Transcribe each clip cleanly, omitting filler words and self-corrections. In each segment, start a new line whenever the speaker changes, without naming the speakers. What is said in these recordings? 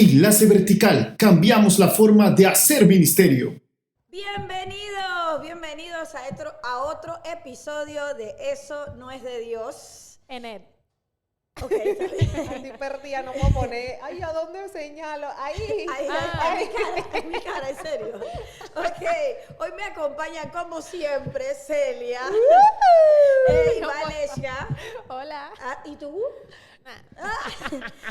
Enlace Vertical, cambiamos la forma de hacer ministerio.
Bienvenidos a otro episodio de Eso No Es de Dios.
Enet.
Ok, está bien.
Estoy perdida, no puedo poner. Ay, ¿a dónde señalo? Ahí.
En mi cara, en serio. Ok, hoy me acompañan como siempre Celia y Valencia.
Hola.
¿Y tú?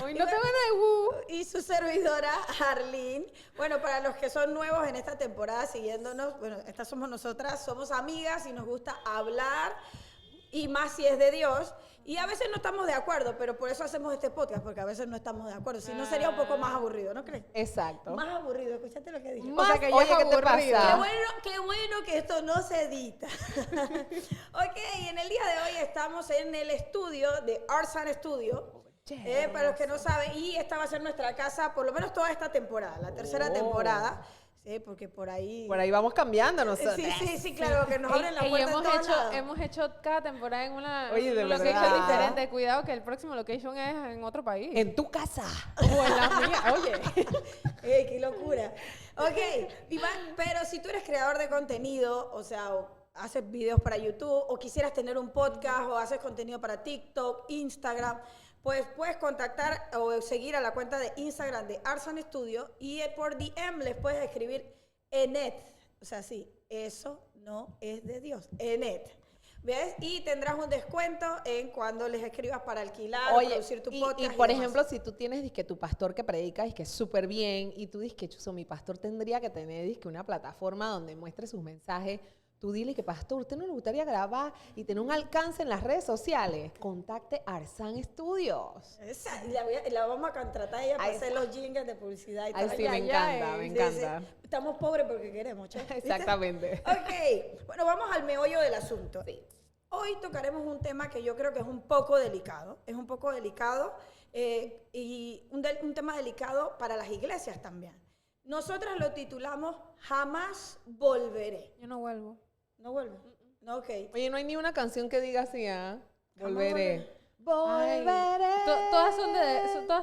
Hoy no te van a
Y su servidora, Arlene. Bueno, para los que son nuevos en esta temporada siguiéndonos, bueno, estas somos nosotras, somos amigas y nos gusta hablar, y más si es de Dios. Y a veces no estamos de acuerdo, pero por eso hacemos este podcast, porque a veces no estamos de acuerdo. Si no, sería un poco más aburrido, ¿no crees?
Exacto.
Más aburrido, escuchaste lo que dije.
O sea, que oye, ¿qué te pasa?
Qué bueno que esto no se edita. Ok, en el día de hoy estamos en el estudio de Arsan Studio. Para los que no saben, y esta va a ser nuestra casa, por lo menos toda esta temporada, la tercera temporada. Sí, porque por ahí
vamos cambiando nosotros.
Sí, claro, que nos abren la puerta en todos lados.
hemos hecho cada temporada en una
Oye, de
location
verdad.
diferente. Cuidado que el próximo location es en otro país.
En tu casa.
O en la mía. Oye.
¡Qué locura! Ok, pero si tú eres creador de contenido, o sea, o haces videos para YouTube, o quisieras tener un podcast, o haces contenido para TikTok, Instagram, pues puedes contactar o seguir a la cuenta de Instagram de Arsan Studio, y por DM les puedes escribir Enet. O sea, sí, eso no es de Dios. Enet. ¿Ves? Y tendrás un descuento en cuando les escribas para alquilar o producir tu podcast.
Y por
demás.
ejemplo, si tú tienes dizque, tu pastor que predica es que es súper bien, y tú dices que mi pastor tendría que tener dizque, una plataforma donde muestre sus mensajes. Tú dile que, pastor, ¿usted no le gustaría grabar y tener un alcance en las redes sociales? Contacte Arsan Studios.
Esa, y la vamos a contratar a ella para hacer los jingles de publicidad y
Ay,
tal.
sí, me encanta, me encanta.
Sí. Estamos pobres porque queremos, ¿che? ¿Viste?
Exactamente.
Ok, bueno, vamos al meollo del asunto. Sí. Hoy tocaremos un tema que yo creo que es un poco delicado. Es un poco delicado y un tema delicado para las iglesias también. Nosotras lo titulamos Jamás Volveré.
Yo no vuelvo.
¿No vuelve? No, ok.
Oye, no hay ni una canción que diga así, ¿ah? Volveré.
Ay,
Volveré.
todas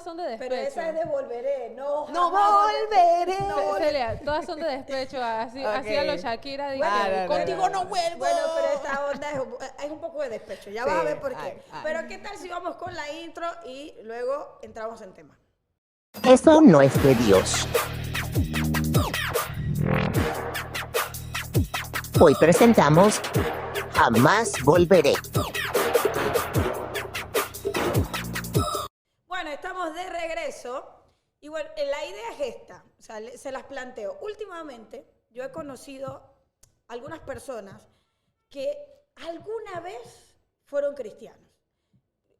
son de despecho.
Pero esa es de volveré, no.
No
jamás
volveré.
Celia, todas son de despecho. Así a los Shakira. Dice,
Bueno,
contigo no vuelvo.
Bueno, pero esta onda es un poco de despecho. Ya
Sí,
vas a ver por qué.
ay.
Pero ¿qué tal si vamos con la intro y luego entramos en tema?
Eso no es de Dios. Hoy presentamos Jamás Volveré.
Bueno, estamos de regreso y bueno, la idea es esta, o sea, se las planteo. Últimamente yo he conocido algunas personas que alguna vez fueron cristianos.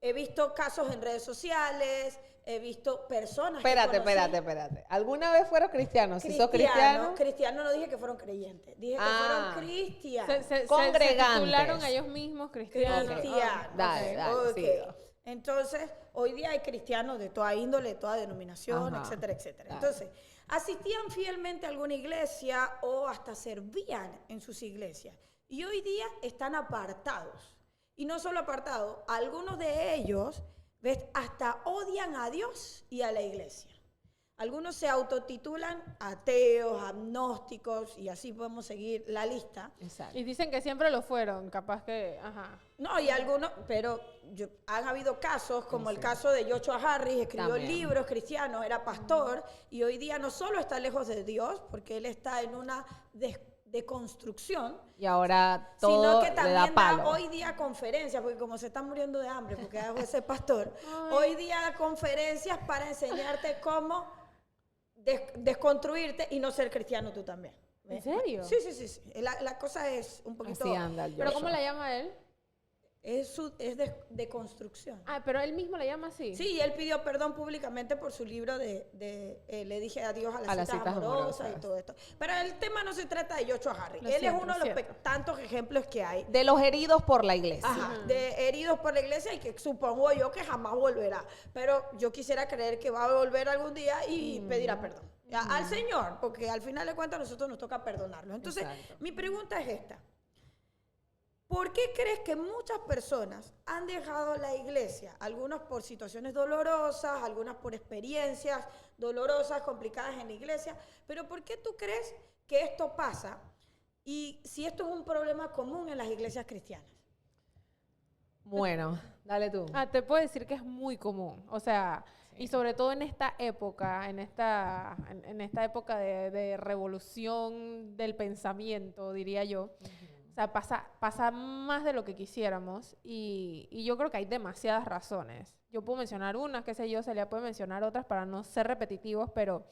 He visto casos en redes sociales, he visto personas
Espérate. ¿Alguna vez fueron cristianos? Si sos cristiano.
Cristiano no dije que fueron creyentes, dije que fueron cristianos.
Se
Congregantes.
titularon a ellos mismos cristianos.
Cristianos.
Dale,
Ok.
sigo.
Entonces, hoy día hay cristianos de toda índole, de toda denominación,
Ajá.
etcétera, etcétera.
Dale.
Entonces, asistían fielmente a alguna iglesia o hasta servían en sus iglesias. Y hoy día están apartados. Y no solo apartados, algunos de ellos, ¿ves?, hasta odian a Dios y a la iglesia. Algunos se autotitulan ateos, agnósticos, y así podemos seguir la lista.
Exacto.
Y dicen que siempre lo fueron, capaz que, ajá.
No, y algunos, pero han habido casos, como el caso de Joshua Harris, escribió
También.
libros cristianos, era pastor, y hoy día no solo está lejos de Dios, porque él está en una deconstrucción,
Y ahora todo
sino que
le da
también
palo.
da hoy día conferencias, porque como se está muriendo de hambre, porque hago ese pastor, hoy día da conferencias para enseñarte cómo desconstruirte y no ser cristiano tú también.
¿En serio?
Sí. La cosa es un poquito...
Así anda el
¿Pero
Joshua.
cómo la llama él?
Es de construcción.
Ah, pero él mismo la llama así.
Sí, y él pidió perdón públicamente por su libro le dije adiós a las citas amorosas y todo esto. Pero el tema no se trata de Joshua Harris.
Lo
Él
siento,
es uno de los
cierto.
tantos ejemplos que hay.
De los heridos por la iglesia.
Ajá, de heridos por la iglesia y que supongo yo que jamás volverá. Pero yo quisiera creer que va a volver algún día y pedirá perdón. Al Señor, porque al final de cuentas a nosotros nos toca perdonarlo. Entonces,
Exacto.
mi pregunta es esta. ¿Por qué crees que muchas personas han dejado la iglesia? Algunos por situaciones dolorosas, algunas por experiencias dolorosas, complicadas en la iglesia. Pero ¿por qué tú crees que esto pasa? Y si esto es un problema común en las iglesias cristianas.
Bueno, dale tú.
Te puedo decir que es muy común, o sea, y sobre todo en esta época, en esta época de revolución del pensamiento, diría yo. O sea, pasa más de lo que quisiéramos y yo creo que hay demasiadas razones. Yo puedo mencionar unas, qué sé yo, Celia puede mencionar otras para no ser repetitivos, pero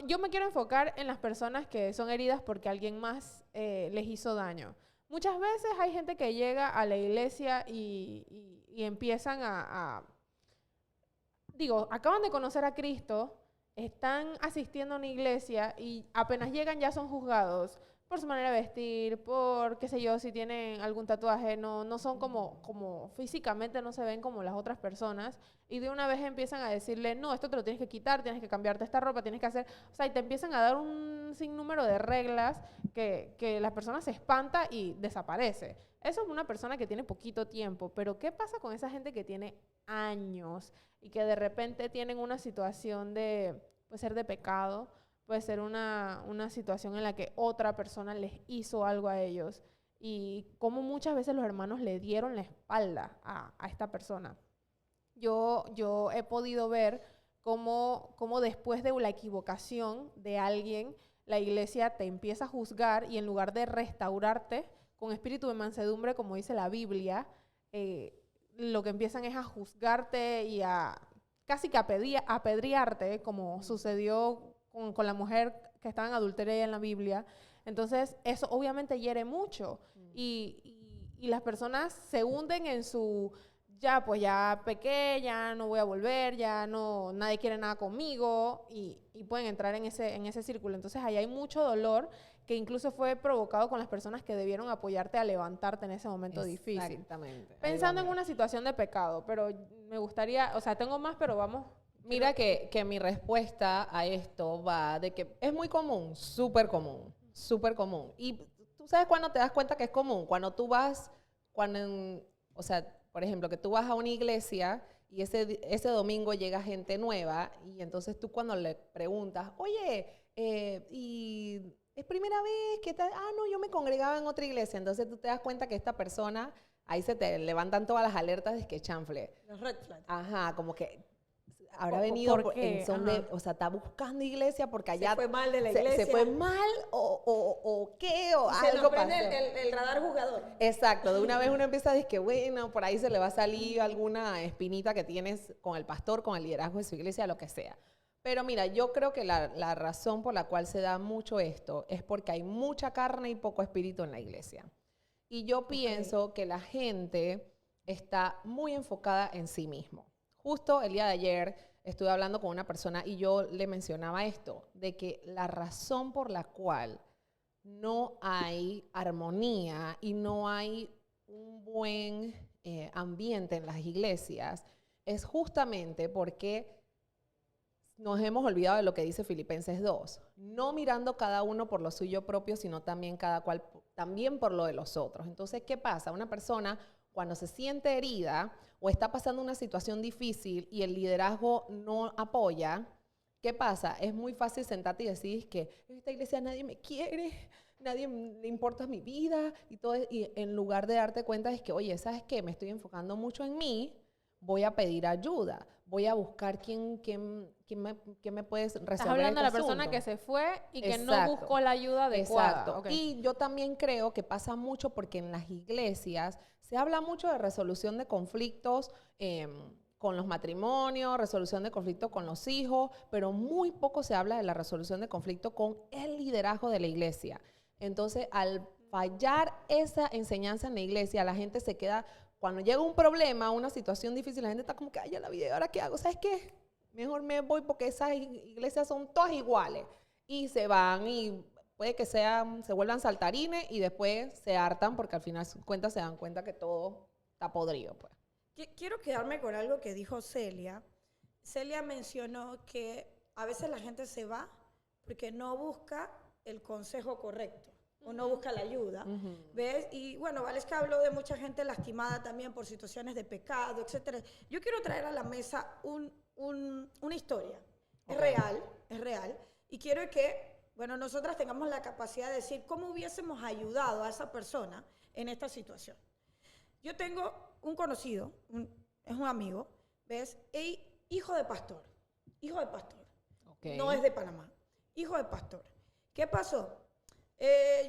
yo me quiero enfocar en las personas que son heridas porque alguien más les hizo daño. Muchas veces hay gente que llega a la iglesia y empiezan acaban de conocer a Cristo, están asistiendo a una iglesia y apenas llegan ya son juzgados por su manera de vestir, por, qué sé yo, si tienen algún tatuaje, no son como físicamente no se ven como las otras personas y de una vez empiezan a decirle, no, esto te lo tienes que quitar, tienes que cambiarte esta ropa, tienes que hacer, o sea, y te empiezan a dar un sinnúmero de reglas que la persona se espanta y desaparece. Eso es una persona que tiene poquito tiempo, pero ¿qué pasa con esa gente que tiene años y que de repente tienen una situación puede ser de pecado, puede ser una situación en la que otra persona les hizo algo a ellos y como muchas veces los hermanos le dieron la espalda a esta persona? Yo he podido ver cómo después de la equivocación de alguien, la iglesia te empieza a juzgar y en lugar de restaurarte con espíritu de mansedumbre, como dice la Biblia, lo que empiezan es a juzgarte y casi que a apedrearte, como sucedió con la mujer que estaba en adulterio en la Biblia. Entonces, eso obviamente hiere mucho. Y las personas se hunden en su, ya pequé, ya no voy a volver, nadie quiere nada conmigo, y pueden entrar en ese círculo. Entonces, ahí hay mucho dolor que incluso fue provocado con las personas que debieron apoyarte a levantarte en ese momento difícil.
Exactamente.
Pensando en una situación de pecado, pero me gustaría, o sea, tengo más, pero vamos.
Mira que mi respuesta a esto va de que es muy común, súper común, súper común. Y tú sabes cuándo te das cuenta que es común, cuando tú vas, o sea, por ejemplo, que tú vas a una iglesia y ese domingo llega gente nueva y entonces tú cuando le preguntas, oye, y es primera vez que no, yo me congregaba en otra iglesia. Entonces tú te das cuenta que esta persona, ahí se te levantan todas las alertas de que chanfle.
Los red flags.
Ajá, como que habrá venido en son de, o sea, está buscando iglesia porque allá
se fue mal de la iglesia.
Se fue mal o qué, o
se
algo
nos
pasó.
prende el radar jugador.
Exacto, de una vez uno empieza a decir que bueno, por ahí se le va a salir alguna espinita que tienes con el pastor, con el liderazgo de su iglesia, lo que sea. Pero mira, yo creo que la razón por la cual se da mucho esto es porque hay mucha carne y poco espíritu en la iglesia. Y yo pienso que la gente está muy enfocada en sí mismo. Justo el día de ayer estuve hablando con una persona y yo le mencionaba esto, de que la razón por la cual no hay armonía y no hay un buen ambiente en las iglesias es justamente porque nos hemos olvidado de lo que dice Filipenses 2, no mirando cada uno por lo suyo propio, sino también cada cual también por lo de los otros. Entonces, ¿qué pasa? Una persona cuando se siente herida o está pasando una situación difícil y el liderazgo no apoya, ¿qué pasa? Es muy fácil sentarte y decir que en esta iglesia nadie me quiere, nadie le importa mi vida y todo, y en lugar de darte cuenta es que, oye, ¿sabes qué? Me estoy enfocando mucho en mí, voy a pedir ayuda, voy a buscar quién me puede resolver.
Estás hablando de la
asunto.
persona que se fue y que
Exacto.
no buscó la ayuda adecuada.
Exacto.
Okay.
Y yo también creo que pasa mucho porque en las iglesias se habla mucho de resolución de conflictos con los matrimonios, resolución de conflictos con los hijos, pero muy poco se habla de la resolución de conflictos con el liderazgo de la iglesia. Entonces, al fallar esa enseñanza en la iglesia, la gente se queda, cuando llega un problema, una situación difícil, la gente está como que, ay, ya la vida, ¿y ahora qué hago? ¿Sabes qué? Mejor me voy porque esas iglesias son todas iguales. Y se van y puede que se vuelvan saltarines y después se hartan porque al final se dan cuenta que todo está podrido. Pues.
Quiero quedarme con algo que dijo Celia. Celia mencionó que a veces la gente se va porque no busca el consejo correcto. o no busca la ayuda, ¿ves? Y bueno, Valesca habló de mucha gente lastimada también por situaciones de pecado, etcétera. Yo quiero traer a la mesa una historia. Es real, y quiero que, bueno, nosotras tengamos la capacidad de decir cómo hubiésemos ayudado a esa persona en esta situación. Yo tengo un conocido, es un amigo, ¿ves? Hijo de pastor. Okay. No es de Panamá, hijo de pastor. ¿Qué pasó?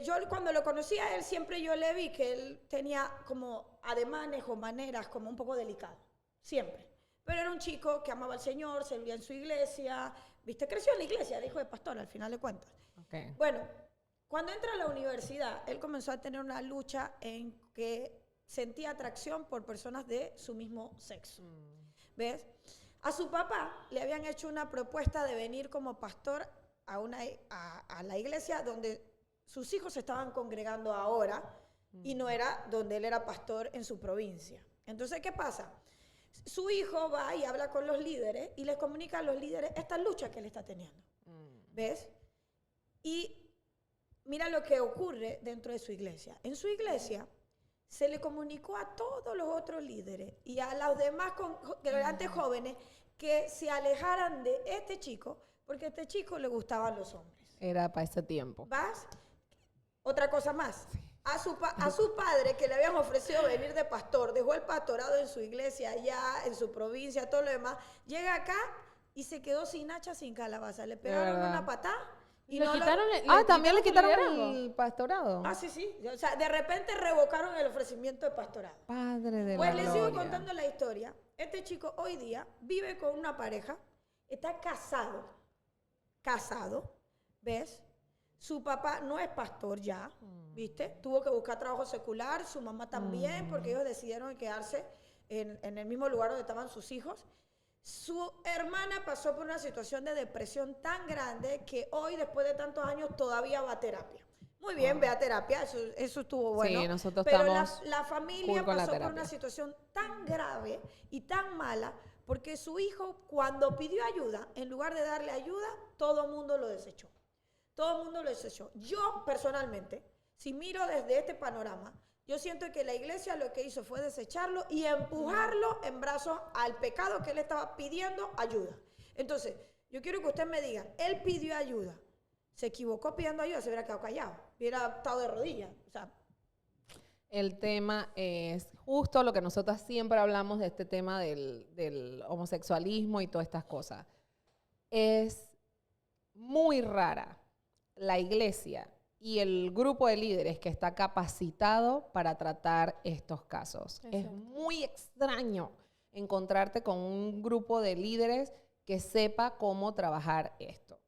Yo cuando lo conocí a él, siempre yo le vi que él tenía como ademanes o maneras como un poco delicadas, siempre. Pero era un chico que amaba al Señor, servía en su iglesia, ¿viste? Creció en la iglesia, era hijo de pastor, al final de cuentas. Okay. Bueno, cuando entra a la universidad, él comenzó a tener una lucha en que sentía atracción por personas de su mismo sexo, ¿ves? A su papá le habían hecho una propuesta de venir como pastor a la iglesia donde sus hijos se estaban congregando ahora y no era donde él era pastor en su provincia. Entonces, ¿qué pasa? Su hijo va y habla con los líderes y les comunica a los líderes esta lucha que él está teniendo. ¿Ves? Y mira lo que ocurre dentro de su iglesia. En su iglesia se le comunicó a todos los otros líderes y a los demás congregantes jóvenes que se alejaran de este chico porque a este chico le gustaban los hombres.
Era para ese tiempo.
¿Vas? Otra cosa más. A su padre, que le habían ofrecido venir de pastor, dejó el pastorado en su iglesia, allá en su provincia, todo lo demás, llega acá y se quedó sin hacha, sin calabaza. Le pegaron una patada. Y
le
no
quitaron
también le quitaron el pastorado.
Sí, sí. O sea, de repente revocaron el ofrecimiento de pastorado.
Padre de
pues
la
les
gloria.
sigo contando la historia. Este chico hoy día vive con una pareja, está casado, ¿ves? Su papá no es pastor ya, ¿viste? Tuvo que buscar trabajo secular, su mamá también, porque ellos decidieron quedarse en el mismo lugar donde estaban sus hijos. Su hermana pasó por una situación de depresión tan grande que hoy, después de tantos años, todavía va a terapia. Muy bien, ve a terapia, eso estuvo bueno.
Sí, nosotros
pero
estamos
la familia
cool
pasó por una situación tan grave y tan mala porque su hijo, cuando pidió ayuda, en lugar de darle ayuda, todo el mundo lo desechó. Todo el mundo lo desechó. Yo, personalmente, si miro desde este panorama, yo siento que la iglesia lo que hizo fue desecharlo y empujarlo en brazos al pecado que él estaba pidiendo ayuda. Entonces, yo quiero que usted me diga, él pidió ayuda, se equivocó pidiendo ayuda, se hubiera quedado callado, hubiera estado de rodillas. O sea,
el tema es justo lo que nosotras siempre hablamos de este tema del homosexualismo y todas estas cosas. Es muy rara la iglesia y el grupo de líderes que está capacitado para tratar estos casos. Es muy extraño encontrarte con un grupo de líderes que sepa cómo trabajar esto.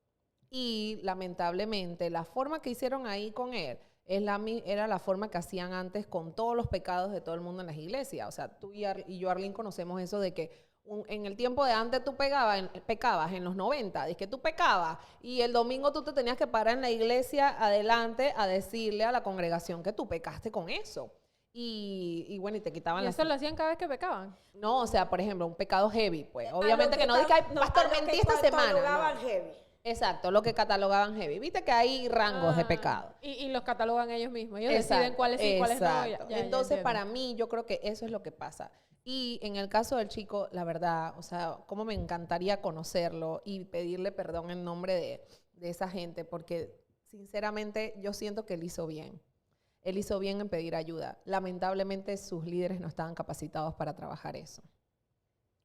Y lamentablemente la forma que hicieron ahí con él era la forma que hacían antes con todos los pecados de todo el mundo en las iglesias. O sea, tú y yo, Arlene, conocemos eso de que en el tiempo de antes tú pecabas en los 90, es que tú pecabas y el domingo tú te tenías que parar en la iglesia adelante a decirle a la congregación que tú pecaste con eso. Y bueno, y te quitaban
¿Y eso lo hacían cada vez que pecaban?
No, o sea, por ejemplo, un pecado heavy, pues. Obviamente que no diga, pastor, mentí esta semana.
No. Heavy.
Exacto, lo que catalogaban heavy. Viste que hay rangos de pecado.
Y los catalogan ellos mismos. Ellos deciden cuáles sí, cuáles no.
Entonces, para mí, yo creo que eso es lo que pasa. Y en el caso del chico, la verdad, o sea, cómo me encantaría conocerlo y pedirle perdón en nombre de esa gente, porque sinceramente yo siento que él hizo bien. Él hizo bien en pedir ayuda. Lamentablemente sus líderes no estaban capacitados para trabajar eso.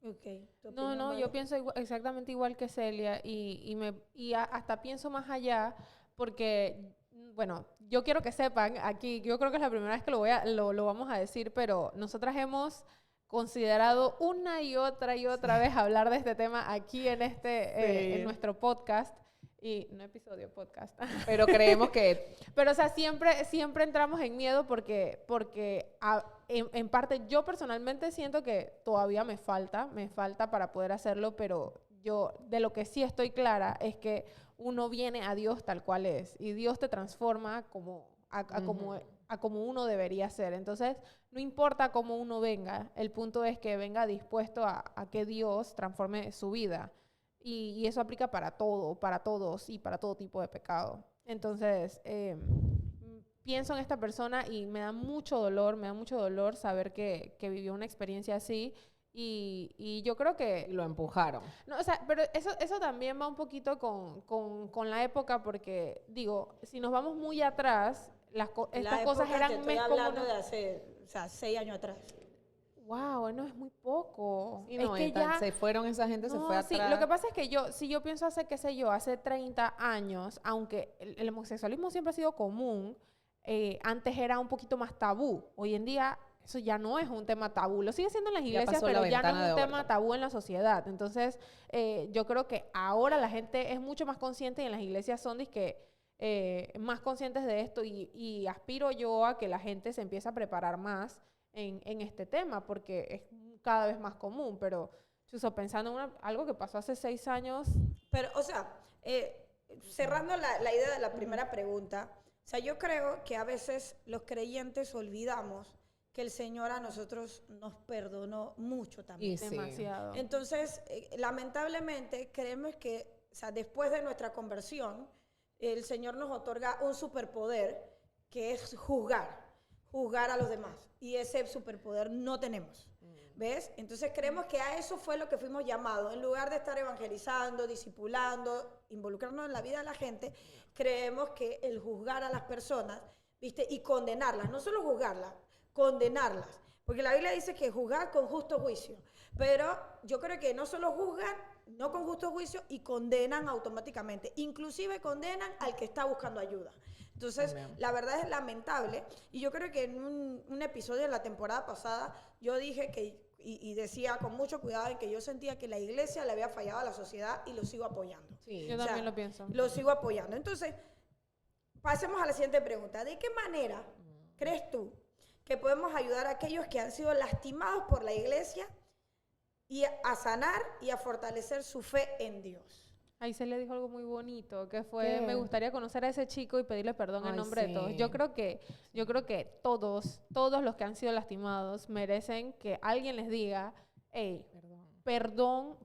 Okay.
No, yo pienso exactamente igual que Celia y hasta pienso más allá porque, bueno, yo quiero que sepan aquí, yo creo que es la primera vez que lo vamos a decir, pero nosotras hemos considerado una y otra vez hablar de este tema aquí en nuestro podcast. Y no episodio, podcast.
Pero creemos que...
Pero, o sea, siempre entramos en miedo porque en parte yo personalmente siento que todavía me falta para poder hacerlo, pero yo de lo que sí estoy clara es que uno viene a Dios tal cual es y Dios te transforma como uno debería ser. Entonces, no importa cómo uno venga, el punto es que venga dispuesto a que Dios transforme su vida. Y eso aplica para todo, para todos y para todo tipo de pecado. Entonces, pienso en esta persona y me da mucho dolor saber que vivió una experiencia así. Y yo creo que...
Y lo empujaron.
No, o sea, pero eso también va un poquito con la época, porque, digo, si nos vamos muy atrás, estas cosas eran
Estoy
más
hablando
comunes.
de hace, o sea, 6 años atrás.
Wow, no es muy poco.
Y no,
es que ya...
se fueron esa gente, se
No,
fue
sí,
atrás.
lo que pasa es que si yo pienso hace, qué sé yo, hace 30 años, aunque el homosexualismo siempre ha sido común, antes era un poquito más tabú. Hoy en día eso ya no es un tema tabú. Lo sigue siendo en las
Ya
iglesias,
pasó la
pero ya no
ventana
es un
de
tema
oro.
tabú en la sociedad. Entonces, yo creo que ahora la gente es mucho más consciente y en las iglesias son más conscientes de esto y aspiro yo a que la gente se empiece a preparar más en este tema porque es cada vez más común. Pero, Chuzo, pensando en algo que pasó hace 6 años...
Pero, o sea, cerrando la idea de la primera pregunta, o sea, yo creo que a veces los creyentes olvidamos que el Señor a nosotros nos perdonó mucho también.
Y sí.
Demasiado.
Entonces, lamentablemente, creemos que, o sea, después de nuestra conversión, el Señor nos otorga un superpoder que es juzgar a los demás. Y ese superpoder no tenemos. ¿Ves? Entonces creemos que a eso fue lo que fuimos llamados. En lugar de estar evangelizando, discipulando, involucrarnos en la vida de la gente, creemos que el juzgar a las personas, ¿viste? Y condenarlas, no solo juzgarlas, condenarlas. Porque la Biblia dice que juzgar con justo juicio. Pero yo creo que no solo juzgan, no con justo juicio, y condenan automáticamente. Inclusive condenan al que está buscando ayuda. Entonces,
Amén.
la verdad es lamentable. Y yo creo que en un episodio de la temporada pasada, yo dije que, y decía con mucho cuidado, en que yo sentía que la iglesia le había fallado a la sociedad y lo sigo apoyando.
Sí.
Yo también lo pienso.
Lo sigo apoyando. Entonces, pasemos a la siguiente pregunta. ¿De qué manera crees tú que podemos ayudar a aquellos que han sido lastimados por la iglesia y a sanar y a fortalecer su fe en Dios?
Ahí se le dijo algo muy bonito, que fue,
¿Qué?
me gustaría conocer a ese chico y pedirle perdón en
Ay,
nombre de todos.
sí.
Yo creo que todos los que han sido lastimados merecen que alguien les diga, hey, perdón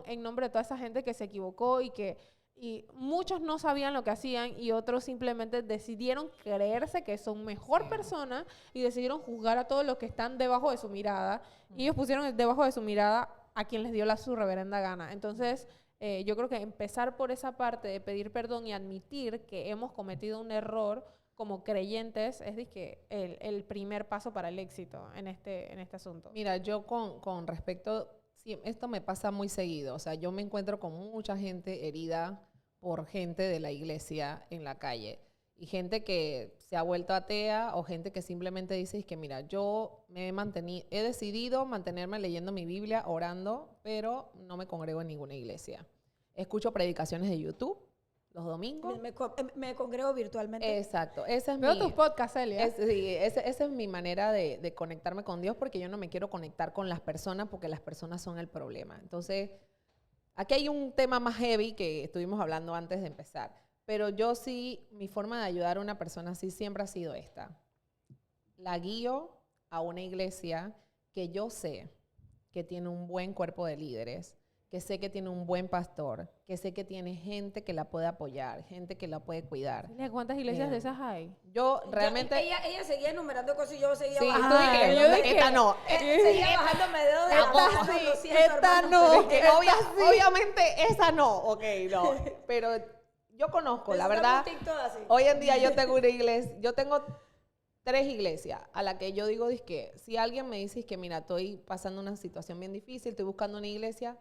en nombre de toda esa gente que se equivocó y muchos no sabían lo que hacían y otros simplemente decidieron creerse que son mejor persona y decidieron juzgar a todos los que están debajo de su mirada. Y ellos pusieron debajo de su mirada a quien les dio su reverenda gana. Entonces, yo creo que empezar por esa parte de pedir perdón y admitir que hemos cometido un error como creyentes es el primer paso para el éxito en este asunto.
Mira, yo con respecto, sí, esto me pasa muy seguido. O sea, yo me encuentro con mucha gente herida por gente de la iglesia en la calle. Y gente que se ha vuelto atea o gente que simplemente dice que mira, yo he decidido mantenerme leyendo mi Biblia, orando, pero no me congrego en ninguna iglesia. Escucho predicaciones de YouTube los domingos.
Me congrego virtualmente.
Exacto. Esa es
Veo tus podcasts, Celia.
sí, esa es mi manera de conectarme con Dios porque yo no me quiero conectar con las personas porque las personas son el problema. Entonces, aquí hay un tema más heavy que estuvimos hablando antes de empezar. Pero yo sí, mi forma de ayudar a una persona así siempre ha sido esta. La guío a una iglesia que yo sé que tiene un buen cuerpo de líderes, que sé que tiene un buen pastor, que sé que tiene gente que la puede apoyar, gente que la puede cuidar.
Celia, ¿cuántas iglesias de esas hay?
Yo realmente...
Ella seguía enumerando cosas y yo seguía
Sí,
bajando.
tú dije,
yo dije,
esta no.
Seguía bajando dedos de la mano.
Sí,
Lo siento,
esta
hermano,
no.
pero
Obviamente esa no. Ok, no. Pero yo conozco, la verdad. Hoy en día yo tengo una iglesia, yo tengo 3 iglesias a la que yo digo que si alguien me dice que mira, estoy pasando una situación bien difícil, estoy buscando una iglesia,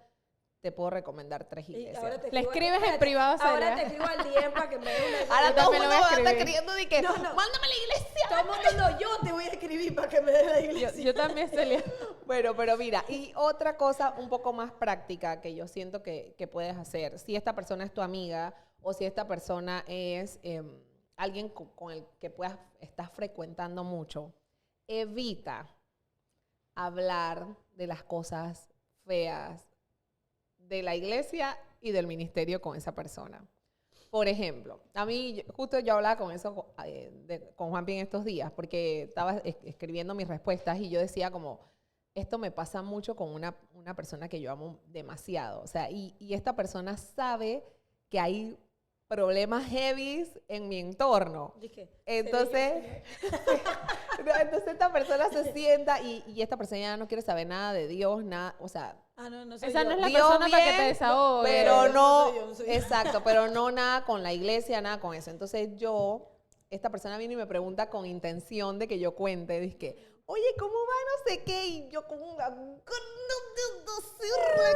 te puedo recomendar 3 iglesias.
Le escribes en privado a
Ahora
Celia.
te escribo al DM para que me dé una.
Ahora
Yo
todo el
también
mundo
lo voy a
va a estar
escribir.
queriendo que
No.
mándame la iglesia.
Todo el mundo no, yo te voy a escribir para que me dé la iglesia.
Yo también, Celia.
Bueno, pero mira, y otra cosa un poco más práctica que yo siento que puedes hacer, si esta persona es tu amiga o si esta persona es alguien con el que estás frecuentando mucho, evita hablar de las cosas feas de la iglesia y del ministerio con esa persona. Por ejemplo, a mí, justo yo hablaba con eso con Juanpi en estos días, porque estaba escribiendo mis respuestas y yo decía como, esto me pasa mucho con una persona que yo amo demasiado. O sea, y esta persona sabe que hay problemas heavy en mi entorno.
Dije,
Entonces, entonces esta persona se sienta y esta persona ya no quiere saber nada de Dios, nada, o sea,
no soy
Esa
yo.
no es la
Dios
persona para que
bien,
te desahogues.
pero no,
No soy yo, no soy yo.
exacto, pero no nada con la iglesia, nada con eso. Entonces esta persona viene y me pregunta con intención de que yo cuente, dice, oye, ¿cómo va? No sé qué, y yo con una decirle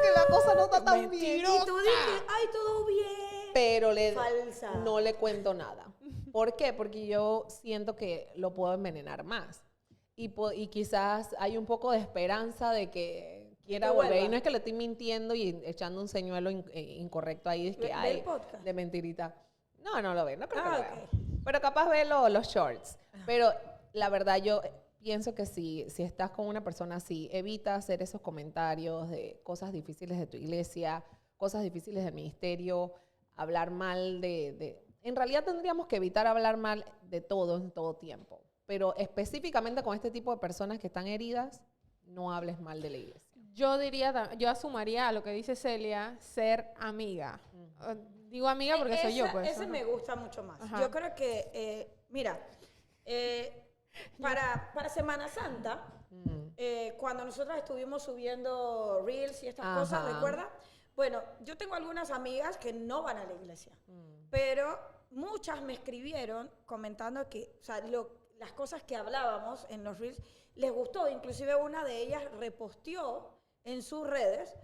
que la cosa no está tan bien.
Y tú dices, ay, todo bien.
Pero
Falsa.
no le cuento nada. ¿Por qué? Porque yo siento que lo puedo envenenar más. Y quizás hay un poco de esperanza de que quiera
Que
volver.
vuelva.
Y no es que le estoy mintiendo y echando un señuelo incorrecto ahí, es que
¿Ve
hay
el podcast?
de mentirita. No lo ve, no creo que
Ah,
lo vea.
ok.
Pero capaz ve los shorts. Pero la verdad yo pienso que si estás con una persona así, evita hacer esos comentarios de cosas difíciles de tu iglesia, cosas difíciles del ministerio, hablar mal En realidad tendríamos que evitar hablar mal de todo en todo tiempo. Pero específicamente con este tipo de personas que están heridas, no hables mal de la iglesia.
Yo asumaría a lo que dice Celia, ser amiga. Digo amiga porque soy yo, pues.
Ese me gusta mucho más.
Ajá.
Yo creo que, mira, para Semana Santa, cuando nosotros estuvimos subiendo Reels y estas
Ajá.
cosas, ¿recuerdas? Bueno, yo tengo algunas amigas que no van a la iglesia, pero muchas me escribieron comentando que, o sea, las cosas que hablábamos en los Reels les gustó. Inclusive una de ellas reposteó en sus redes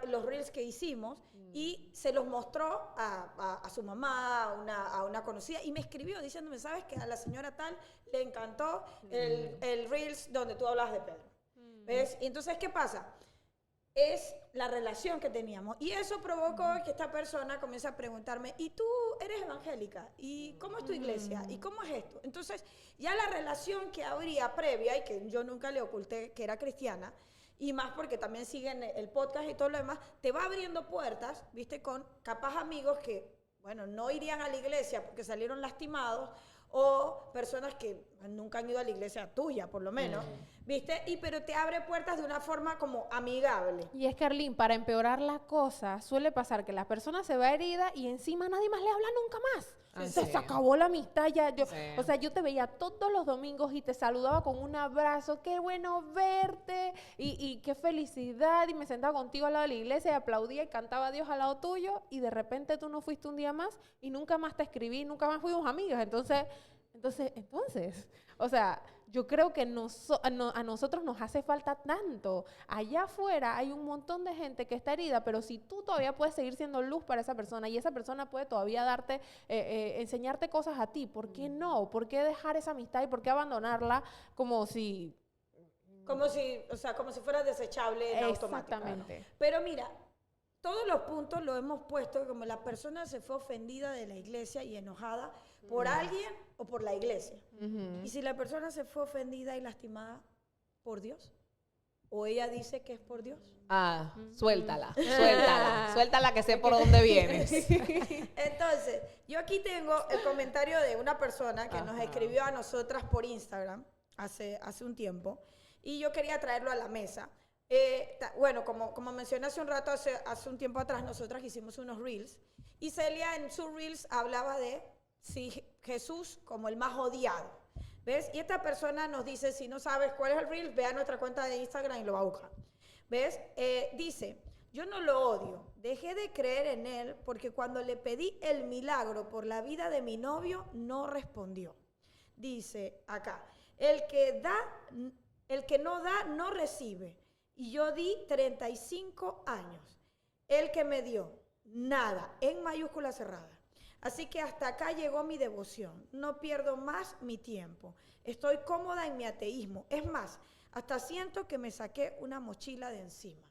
los Reels que hicimos y se los mostró a su mamá, a una conocida, y me escribió diciéndome, ¿sabes qué? A la señora tal le encantó el Reels donde tú hablas de Pedro. ¿Ves? Y entonces, ¿qué pasa? Es la relación que teníamos. Y eso provocó que esta persona comience a preguntarme, ¿y tú eres evangélica? ¿Y cómo es tu iglesia? ¿Y cómo es esto? Entonces, ya la relación que habría previa, y que yo nunca le oculté que era cristiana, y más porque también siguen el podcast y todo lo demás, te va abriendo puertas, ¿viste? Con capaz amigos que, bueno, no irían a la iglesia porque salieron lastimados, o personas que nunca han ido a la iglesia tuya, por lo menos, ¿viste? Pero te abre puertas de una forma como amigable.
Y es que, Arlene, para empeorar la cosa, suele pasar que la persona se va herida y encima nadie más le habla nunca más.
Ah,
Se
sí.
acabó la amistad ya.
Sí.
O sea, yo te veía todos los domingos y te saludaba con un abrazo. Qué bueno verte y qué felicidad. Y me sentaba contigo al lado de la iglesia y aplaudía y cantaba a Dios al lado tuyo. Y de repente tú no fuiste un día más y nunca más te escribí, nunca más fuimos amigas. Entonces, o sea, yo creo que a nosotros nos hace falta tanto. Allá afuera hay un montón de gente que está herida, pero si tú todavía puedes seguir siendo luz para esa persona y esa persona puede todavía darte, enseñarte cosas a ti, ¿por qué no? ¿Por qué dejar esa amistad y por qué abandonarla como si...
Como si fuera desechable en automático.
Exactamente.
Pero mira, todos los puntos lo hemos puesto como la persona se fue ofendida de la iglesia y enojada por alguien o por la iglesia. Y si la persona se fue ofendida y lastimada por Dios, o ella dice que es por Dios.
Suéltala que sé por dónde vienes.
Entonces, yo aquí tengo el comentario de una persona que nos escribió a nosotras por Instagram hace un tiempo, y yo quería traerlo a la mesa. Bueno, como mencioné hace un rato, hace un tiempo atrás, nosotras hicimos unos Reels, y Celia en sus Reels hablaba de Jesús como el más odiado. ¿Ves? Y esta persona nos dice, si no sabes cuál es el Reel, ve a nuestra cuenta de Instagram y lo va a buscar. ¿Ves? Dice, yo no lo odio, dejé de creer en él porque cuando le pedí el milagro por la vida de mi novio, no respondió. Dice acá, el que no da, no recibe. Y yo di 35 años. El que me dio, nada, en mayúscula cerrada. Así que hasta acá llegó mi devoción. No pierdo más mi tiempo. Estoy cómoda en mi ateísmo. Es más, hasta siento que me saqué una mochila de encima.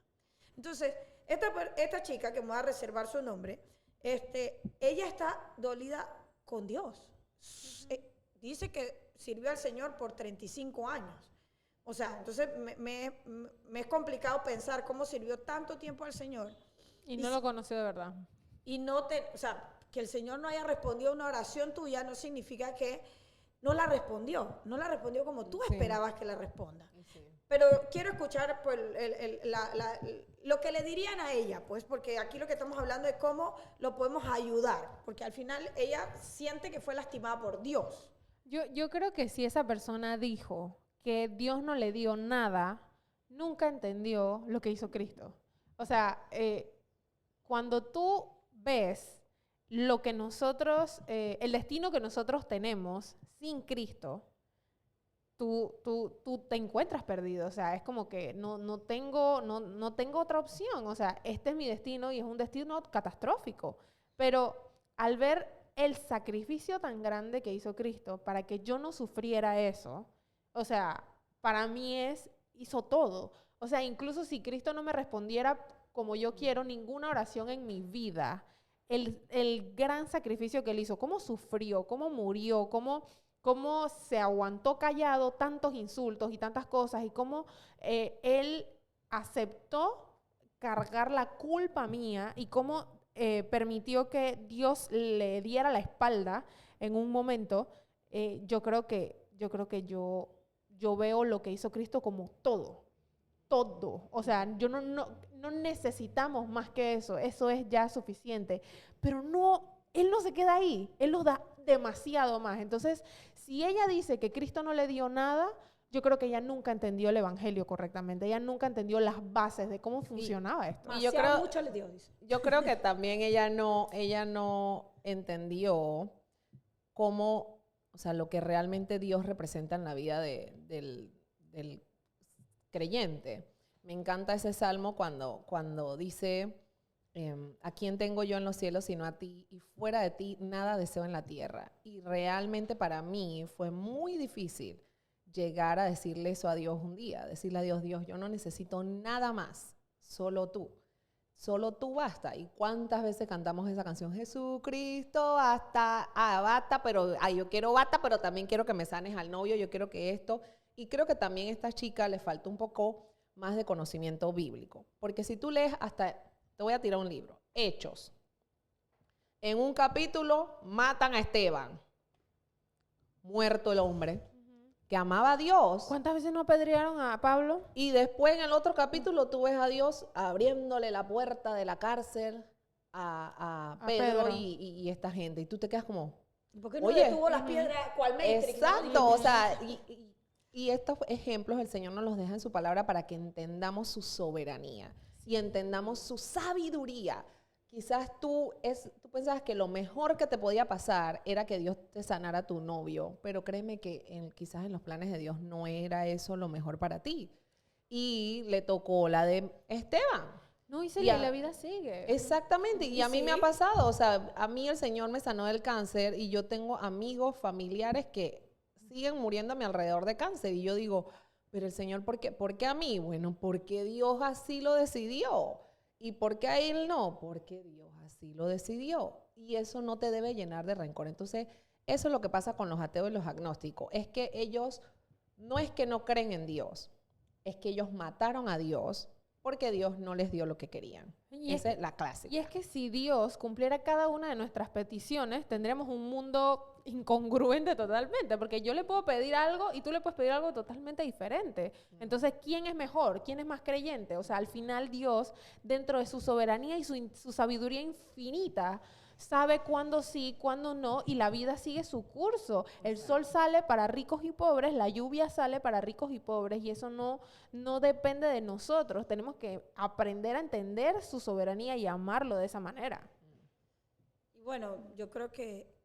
Entonces, esta chica, que me voy a reservar su nombre, ella está dolida con Dios. Dice que sirvió al Señor por 35 años. O sea, entonces me es complicado pensar cómo sirvió tanto tiempo al Señor.
Y no lo conoció de verdad.
Y o sea, que el Señor no haya respondido a una oración tuya no significa que no la respondió. No la respondió como tú esperabas que la responda.
Sí.
Pero quiero escuchar pues, lo que le dirían a ella, pues, porque aquí lo que estamos hablando es cómo lo podemos ayudar, porque al final ella siente que fue lastimada por Dios.
Yo creo que si esa persona dijo que Dios no le dio nada, nunca entendió lo que hizo Cristo. O sea, cuando tú ves lo que nosotros, el destino que nosotros tenemos sin Cristo, tú te encuentras perdido. O sea, es como que no tengo otra opción. O sea, este es mi destino y es un destino catastrófico. Pero al ver el sacrificio tan grande que hizo Cristo para que yo no sufriera eso, o sea, para mí hizo todo. O sea, incluso si Cristo no me respondiera como yo quiero ninguna oración en mi vida, el gran sacrificio que él hizo, cómo sufrió, cómo murió, cómo se aguantó callado tantos insultos y tantas cosas, y cómo él aceptó cargar la culpa mía, y cómo permitió que Dios le diera la espalda en un momento. Yo creo que yo veo lo que hizo Cristo como todo. O sea, no necesitamos más que eso es ya suficiente. Pero Él no se queda ahí, Él nos da demasiado más. Entonces, si ella dice que Cristo no le dio nada, yo creo que ella nunca entendió el evangelio correctamente, ella nunca entendió las bases de cómo funcionaba esto.
Y yo creo,
mucho le dio, dice.
Yo creo que también ella no entendió cómo, o sea, lo que realmente Dios representa en la vida del creyente. Me encanta ese salmo cuando dice, ¿a quién tengo yo en los cielos sino a ti? Y fuera de ti nada deseo en la tierra. Y realmente para mí fue muy difícil llegar a decirle eso a Dios un día, decirle a Dios, yo no necesito nada más, solo tú basta. ¿Y cuántas veces cantamos esa canción? Jesucristo basta, pero yo quiero basta, pero también quiero que me sanes al novio, yo quiero que esto. Y creo que también a esta chica le falta un poco más de conocimiento bíblico, porque si tú lees te voy a tirar un libro, Hechos. En un capítulo matan a Esteban, muerto el hombre, que amaba a Dios.
¿Cuántas veces no apedrearon a Pablo?
Y después en el otro capítulo tú ves a Dios abriéndole la puerta de la cárcel a Pedro. Y esta gente. Y tú te quedas como,
¿por qué no
oye,
detuvo las piedras cual Matrix?
Exacto, o sea, y estos ejemplos el Señor nos los deja en su palabra para que entendamos su soberanía y entendamos su sabiduría. Quizás tú pensabas que lo mejor que te podía pasar era que Dios te sanara a tu novio, pero créeme que quizás en los planes de Dios no era eso lo mejor para ti. Y le tocó la de Esteban.
No, y la vida sigue.
Exactamente, y a mí me ha pasado, o sea, a mí el Señor me sanó del cáncer y yo tengo amigos, familiares que siguen muriendo a mi alrededor de cáncer, y yo digo, pero el Señor, ¿por qué a mí? Bueno, porque Dios así lo decidió. ¿Y por qué a él no? Porque Dios así lo decidió. Y eso no te debe llenar de rencor. Entonces, eso es lo que pasa con los ateos y los agnósticos. Es que ellos, no es que no creen en Dios, es que ellos mataron a Dios porque Dios no les dio lo que querían. Esa es la clásica.
Y es que si Dios cumpliera cada una de nuestras peticiones, tendríamos un mundo incongruente totalmente, porque yo le puedo pedir algo y tú le puedes pedir algo totalmente diferente. Entonces, ¿quién es mejor? ¿Quién es más creyente? O sea, al final Dios, dentro de su soberanía y su sabiduría infinita, sabe cuándo sí, cuándo no, y la vida sigue su curso. El sol sale para ricos y pobres, la lluvia sale para ricos y pobres, y eso no depende de nosotros. Tenemos que aprender a entender su soberanía y amarlo de esa manera.
Y bueno, yo creo que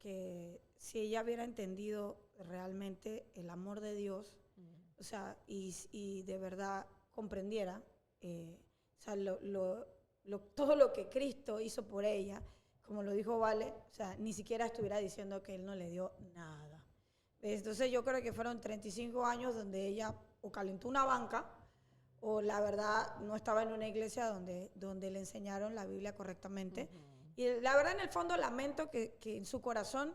si ella hubiera entendido realmente el amor de Dios, o sea, y de verdad comprendiera, o sea, todo lo que Cristo hizo por ella, como lo dijo Vale, o sea, ni siquiera estuviera diciendo que Él no le dio nada. Entonces yo creo que fueron 35 años donde ella o calentó una banca o la verdad no estaba en una iglesia donde le enseñaron la Biblia correctamente. Y la verdad en el fondo lamento que en su corazón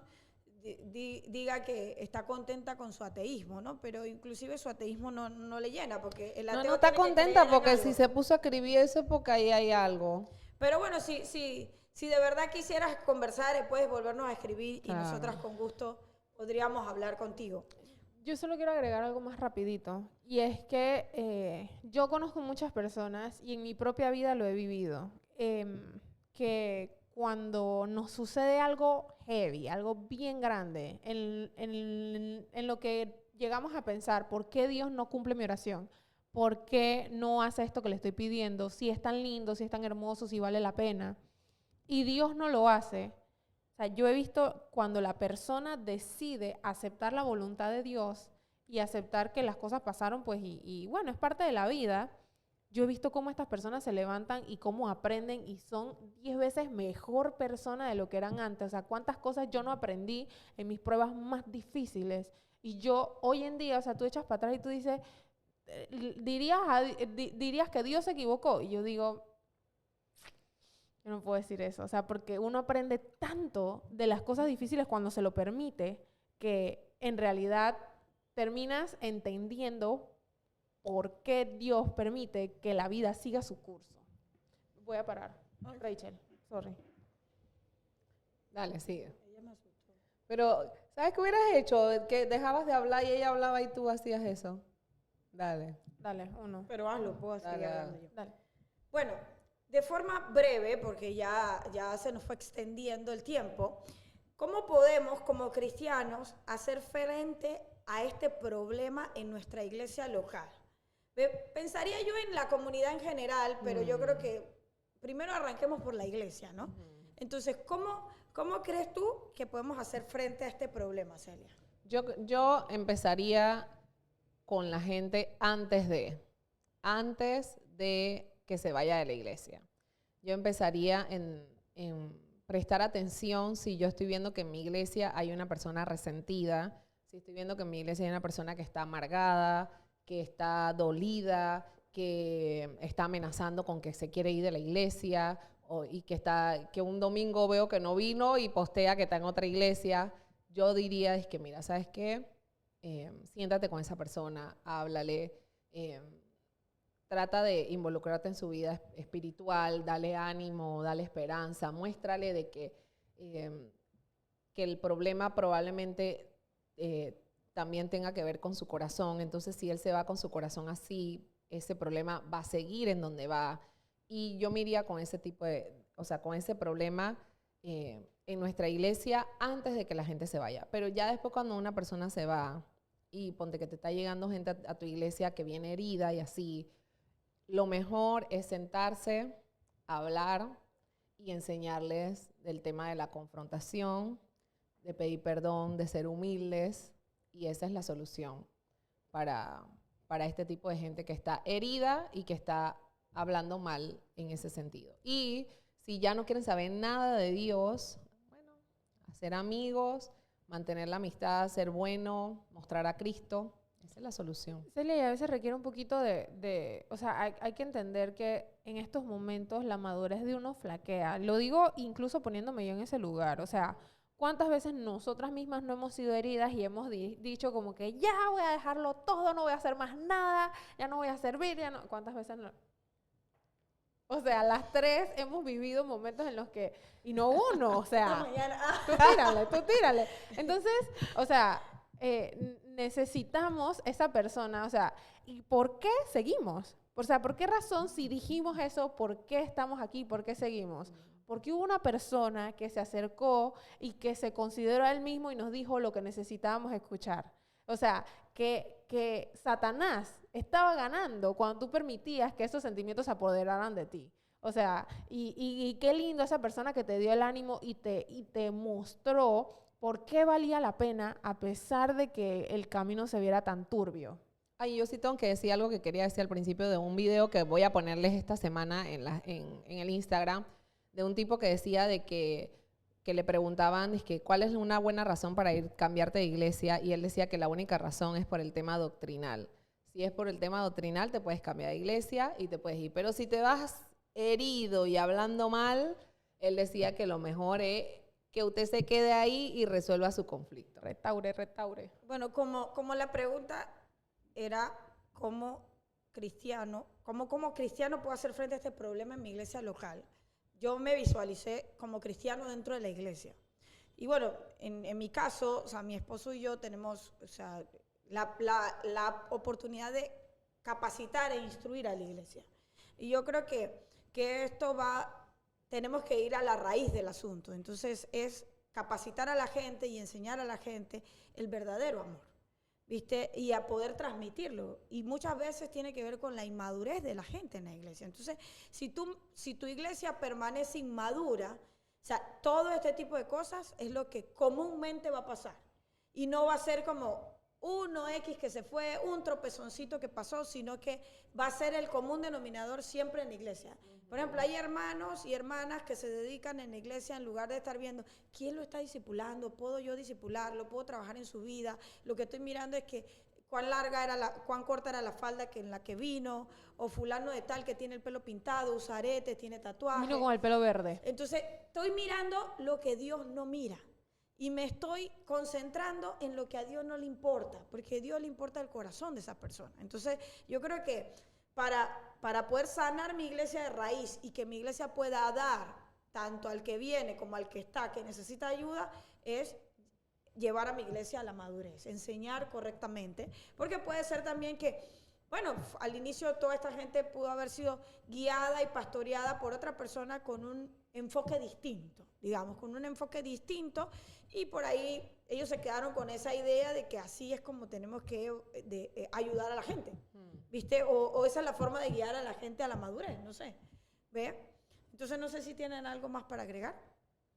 diga que está contenta con su ateísmo, ¿no? Pero inclusive su ateísmo no le llena, porque el ateo
no está
tiene que
contenta
creer en
porque
algo.
si se puso a escribir eso es porque ahí hay algo.
Pero bueno, si de verdad quisieras conversar, puedes volvernos a escribir y
Claro.
nosotras con gusto podríamos hablar contigo.
Yo solo quiero agregar algo más rapidito, y es que yo conozco muchas personas, y en mi propia vida lo he vivido, que cuando nos sucede algo heavy, algo bien grande, en lo que llegamos a pensar, ¿por qué Dios no cumple mi oración? ¿Por qué no hace esto que le estoy pidiendo? Si es tan lindo, si es tan hermoso, si vale la pena. Y Dios no lo hace. O sea, yo he visto cuando la persona decide aceptar la voluntad de Dios y aceptar que las cosas pasaron, pues, y bueno, es parte de la vida. Yo he visto cómo estas personas se levantan y cómo aprenden y son 10 veces mejor persona de lo que eran antes. O sea, cuántas cosas yo no aprendí en mis pruebas más difíciles. Y yo hoy en día, o sea, tú echas para atrás y tú dices, dirías que Dios se equivocó. Y yo digo, yo no puedo decir eso. O sea, porque uno aprende tanto de las cosas difíciles cuando se lo permite, que en realidad terminas entendiendo por qué Dios permite que la vida siga su curso. Voy a parar. Rachel, sorry.
Dale, sigue. Pero, ¿sabes qué hubieras hecho? Que dejabas de hablar y ella hablaba y tú hacías eso. Dale.
Dale, uno.
Pero hazlo, puedo seguir
Dale.
hablando yo.
Dale.
Bueno, de forma breve, porque ya se nos fue extendiendo el tiempo, ¿cómo podemos como cristianos hacer frente a este problema en nuestra iglesia local? Pensaría yo en la comunidad en general, pero yo creo que primero arranquemos por la iglesia, ¿no? Entonces, ¿cómo crees tú que podemos hacer frente a este problema, Celia?
Yo empezaría con la gente antes de que se vaya de la iglesia. Yo empezaría en prestar atención si yo estoy viendo que en mi iglesia hay una persona resentida, si estoy viendo que en mi iglesia hay una persona que está amargada, que está dolida, que está amenazando con que se quiere ir de la iglesia, y que un domingo veo que no vino y postea que está en otra iglesia. Yo diría, es que mira, ¿sabes qué? Siéntate con esa persona, háblale, trata de involucrarte en su vida espiritual, dale ánimo, dale esperanza, muéstrale de que el problema probablemente también tenga que ver con su corazón. Entonces, si él se va con su corazón así, ese problema va a seguir en donde va. Y yo me iría con ese tipo con ese problema en nuestra iglesia antes de que la gente se vaya. Pero ya después, cuando una persona se va y ponte que te está llegando gente a tu iglesia que viene herida y así, lo mejor es sentarse, hablar y enseñarles del tema de la confrontación, de pedir perdón, de ser humildes, y esa es la solución para este tipo de gente que está herida y que está hablando mal en ese sentido. Y si ya no quieren saber nada de Dios, bueno, hacer amigos, mantener la amistad, ser bueno, mostrar a Cristo, esa es la solución.
Celia, y a veces requiere un poquito o sea, hay que entender que en estos momentos la madurez de uno flaquea. Lo digo incluso poniéndome yo en ese lugar. O sea, ¿cuántas veces nosotras mismas no hemos sido heridas y hemos dicho como que ya voy a dejarlo todo, no voy a hacer más nada, ya no voy a servir, ya no? ¿Cuántas veces no? O sea, las tres hemos vivido momentos en los que, y no uno, o sea, tú tírale. Entonces, o sea, necesitamos esa persona, o sea, ¿y por qué seguimos? O sea, ¿por qué razón si dijimos eso, por qué estamos aquí, por qué seguimos? Porque hubo una persona que se acercó y que se consideró a él mismo y nos dijo lo que necesitábamos escuchar. O sea, que Satanás estaba ganando cuando tú permitías que esos sentimientos se apoderaran de ti. O sea, y qué lindo esa persona que te dio el ánimo y te mostró por qué valía la pena a pesar de que el camino se viera tan turbio.
Ay, yo sí tengo que decir algo que quería decir al principio de un video que voy a ponerles esta semana en el Instagram, de un tipo que decía de que le preguntaban cuál es una buena razón para cambiarte de iglesia, y él decía que la única razón es por el tema doctrinal. Si es por el tema doctrinal, te puedes cambiar de iglesia y te puedes ir. Pero si te vas herido y hablando mal, él decía que lo mejor es que usted se quede ahí y resuelva su conflicto.
Restaure.
Bueno, como la pregunta era cómo cristiano puedo hacer frente a este problema en mi iglesia local. Yo me visualicé como cristiano dentro de la iglesia. Y bueno, en mi caso, o sea, mi esposo y yo tenemos, o sea, la oportunidad de capacitar e instruir a la iglesia. Y yo creo que esto tenemos que ir a la raíz del asunto. Entonces es capacitar a la gente y enseñar a la gente el verdadero amor, ¿viste? Y a poder transmitirlo. Y muchas veces tiene que ver con la inmadurez de la gente en la iglesia. Entonces, si tu iglesia permanece inmadura, o sea, todo este tipo de cosas es lo que comúnmente va a pasar. Y no va a ser como uno X que se fue, un tropezoncito que pasó, sino que va a ser el común denominador siempre en la iglesia. Por ejemplo, hay hermanos y hermanas que se dedican en la iglesia en lugar de estar viendo quién lo está discipulando, puedo yo discipularlo, puedo trabajar en su vida. Lo que estoy mirando es que cuán corta era la falda en la que vino, o fulano de tal que tiene el pelo pintado, usa aretes, tiene tatuajes.
Vino con el pelo verde.
Entonces, estoy mirando lo que Dios no mira. Y me estoy concentrando en lo que a Dios no le importa, porque a Dios le importa el corazón de esa persona. Entonces, yo creo que para poder sanar mi iglesia de raíz y que mi iglesia pueda dar tanto al que viene como al que está, que necesita ayuda, es llevar a mi iglesia a la madurez, enseñar correctamente, porque puede ser también que, bueno, al inicio toda esta gente pudo haber sido guiada y pastoreada por otra persona con un enfoque distinto, digamos, con un enfoque distinto, y por ahí ellos se quedaron con esa idea de que así es como tenemos que ayudar a la gente, ¿viste? O esa es la forma de guiar a la gente a la madurez, no sé, ¿ve? Entonces no sé si tienen algo más para agregar.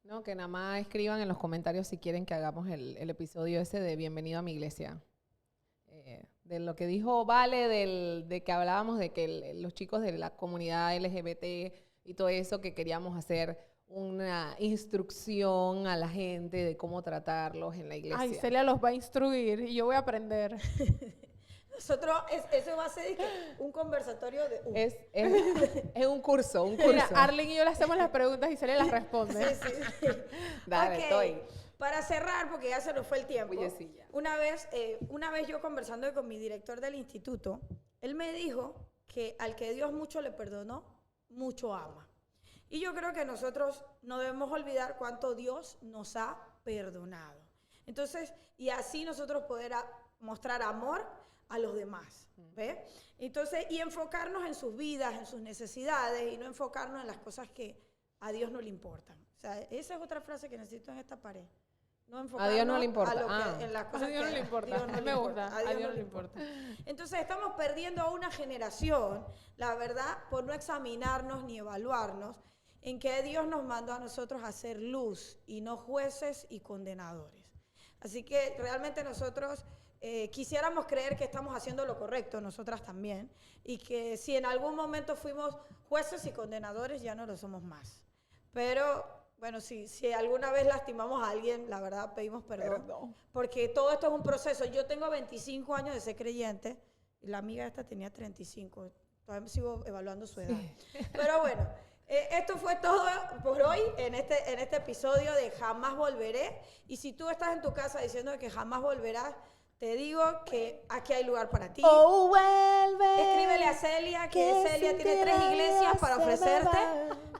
No, que nada más escriban en los comentarios si quieren que hagamos el episodio ese de Bienvenido a mi iglesia. De lo que dijo Vale, de que hablábamos de que los chicos de la comunidad LGBT y todo eso, que queríamos hacer una instrucción a la gente de cómo tratarlos en la iglesia.
Ay, Celia los va a instruir y yo voy a aprender.
Nosotros, eso va a ser un conversatorio de...
Es un curso,
Mira, Arlen y yo le hacemos las preguntas y Celia las responde.
Sí.
Dale,
Okay.
estoy.
Para cerrar, porque ya se nos fue el tiempo,
Bullecilla.
una vez yo conversando con mi director del instituto, él me dijo que al que Dios mucho le perdonó, mucho ama. Y yo creo que nosotros no debemos olvidar cuánto Dios nos ha perdonado. Entonces, y así nosotros poder mostrar amor a los demás, ¿ve? Entonces, y enfocarnos en sus vidas, en sus necesidades, y no enfocarnos en las cosas que a Dios no le importan. O sea, esa es otra frase que necesito en esta pared. No enfocarnos
a Dios no le importa.
en las cosas
A Dios no le importa.
Dios no
Me gusta. A Dios no le importa.
Entonces estamos perdiendo a una generación, la verdad, por no examinarnos ni evaluarnos, en que Dios nos mandó a nosotros a ser luz y no jueces y condenadores. Así que realmente nosotros quisiéramos creer que estamos haciendo lo correcto, nosotras también, y que si en algún momento fuimos jueces y condenadores, ya no lo somos más. Pero, bueno, si alguna vez lastimamos a alguien, la verdad pedimos perdón. Porque todo esto es un proceso. Yo tengo 25 años de ser creyente, y la amiga esta tenía 35. Todavía sigo evaluando su edad. Pero bueno, esto fue todo por hoy en este episodio de Jamás Volveré. Y si tú estás en tu casa diciendo que jamás volverás, te digo que aquí hay lugar para ti.
Oh, vuelve.
Escríbele a Celia, que Celia tiene 3 iglesias para ofrecerte.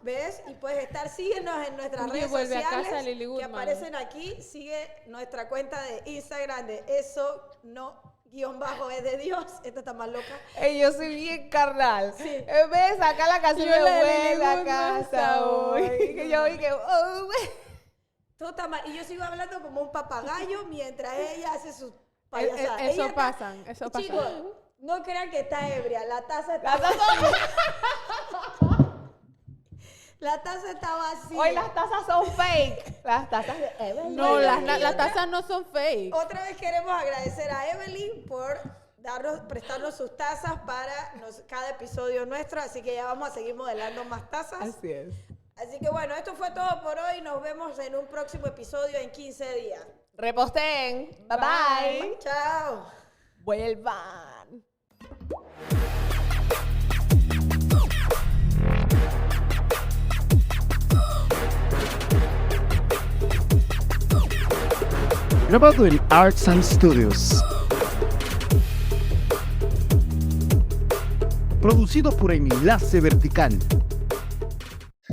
¿Ves? Y puedes síguenos en nuestras redes sociales que aparecen aquí. Sigue nuestra cuenta de Instagram de eso no _es de Dios. Esta está más loca.
Ey, yo soy bien carnal.
Sí.
En vez de sacar la canción de vuelve a casa hoy. Que yo vi que
Todo está mal. Y yo sigo hablando como un papagayo mientras ella hace sus payasadas.
Eso pasa.
Chicos, no crean que está ebria. La taza está La taza está vacía.
Hoy las tazas son fake. Las tazas de Evelyn.
No, las tazas no son fake.
Otra vez queremos agradecer a Evelyn por prestarnos sus tazas para cada episodio nuestro. Así que ya vamos a seguir modelando más tazas.
Así es.
Así que bueno, esto fue todo por hoy. Nos vemos en un próximo episodio en 15 días.
Reposten. Bye bye.
Chao.
Vuelvan.
Grabado en Arts and Studios. Producido por Enlace Vertical.